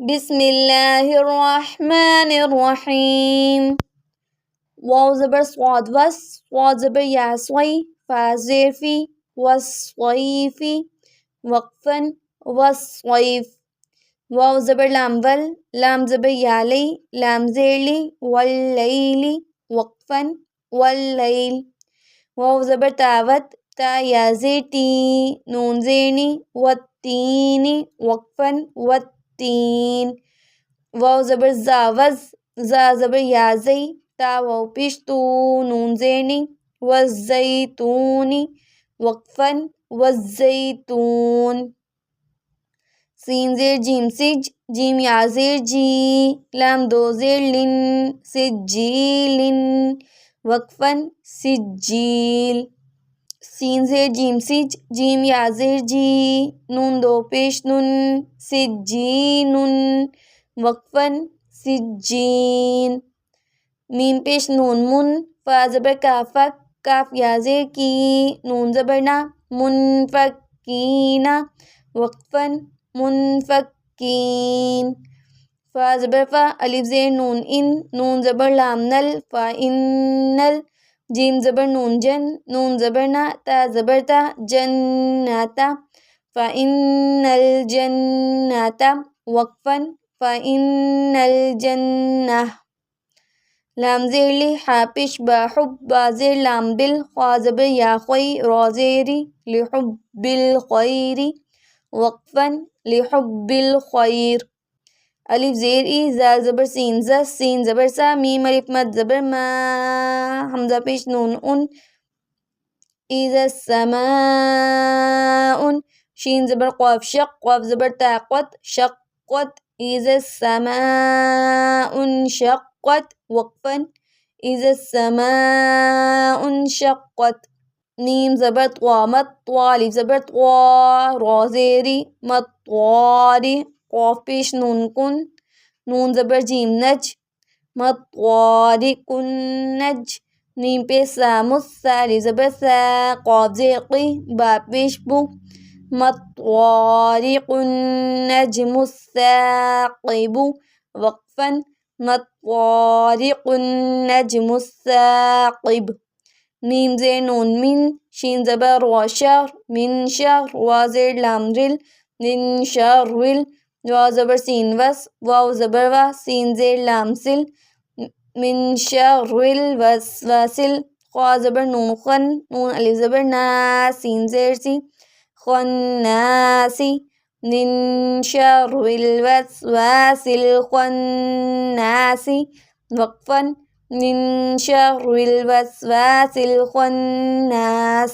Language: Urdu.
بسم اللہ الرحمن الرحیم. واو زبر صاد وس، صاد زبر یاسوی، فا زیر فی، والصیفی، وقفا والصیف. واو زبر لام ول، لام زبر یالی، لام زیرلی، واللیلی، وقفا واللیل. واو زبر تاوت، تا یا زیر تی، نون زیرنی، والتینی، وقفا والتین. واو زبر زاوز، زا زبر یازی، تا واو پیش تو، نون زیرنی، والزیتونی، وقفا والزیتون. سین زیر جیم سج، جیم یا زیر جی، لام دو زیر لن، سجیلن، وقفا سجیل. سین زیر جیم سج، جیم یا زیر جی، نون دو پیش نن، سجینن، وقفا سجین. میم پیش نون من، فا زبر کافک، کاف یا زیر کی، نون زبر نا، منفکینا، وقفا منفکین. فا زبر فا، الف زیر نون ان، نون زبر لام نل، فا انل. جیم زبر نون جن، نون زبر نا، تا زبر تا، جناتا، فا ان الجناتا، وقفا فا ان الجنہ. لام زیر لی، حا پیش با حب، با زیر لام بل، خوا زبر یا خوی، را زیری، لحب الخیر، وقفا لحب الخیر. الف زیر ای، زال زبر سین زس، سین زبر سا، میم الف مد زبر ما، حمزہ پیش نون ان، اذا السماء. شین زبر قاف شق، قاف زبر تاقت، شقت، اذا السماء انشقت، وقفا اذا السماء انشقت. میم زبر طوا مت، طوا الف زبر طوا، را زیری، مطواری، قاف پیش نون کن، نون زبر جیم نج، مطوارق النج. میم پیش سامس، سا الف زبر سا، قاف زیر قی، با پیش بو، مطوارق النجم الثاقب، وقفا مطوارق النجم الثاقب. میم زیر نون من، شین زبر و شهر، من شهر، وا زیر لام رل، من شهرل. واو زبر سین وس، واو زبر وا، سین زیر لام سل، من شهرل وسوسل. خوا زبر نون خن، نون الف زبر نا، سین زیر سی، خناسی، من شر الوسواس الخناس، وقفا من شر الوسواس الخناس.